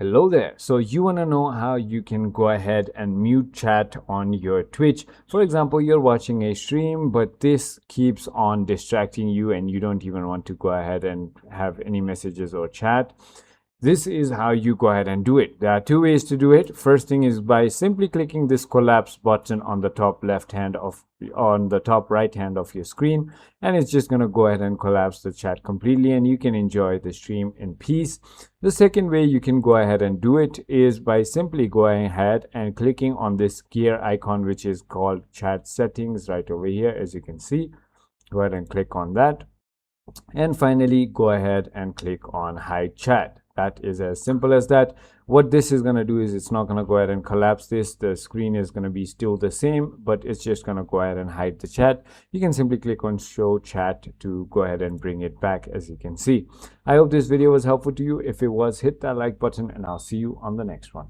Hello there. So you want to know how you can go ahead and mute chat on your Twitch. For example, you're watching a stream, but this keeps on distracting you and you don't even want to go ahead and have any messages or chat. This is how you go ahead and do it. There are two ways to do it. First thing is by simply clicking this collapse button on the top right hand of your screen, and it's just going to go ahead and collapse the chat completely and you can enjoy the stream in peace. The second way you can go ahead and do it is by simply going ahead and clicking on this gear icon, which is called chat settings right over here. As you can see, go ahead and click on that, and finally go ahead and click on hide chat. That is as simple as that. What this is going to do is it's not going to go ahead and collapse this. The screen is going to be still the same, but it's just going to go ahead and hide the chat. You can simply click on show chat to go ahead and bring it back, as you can see. I hope this video was helpful to you. If it was, hit that like button and I'll see you on the next one.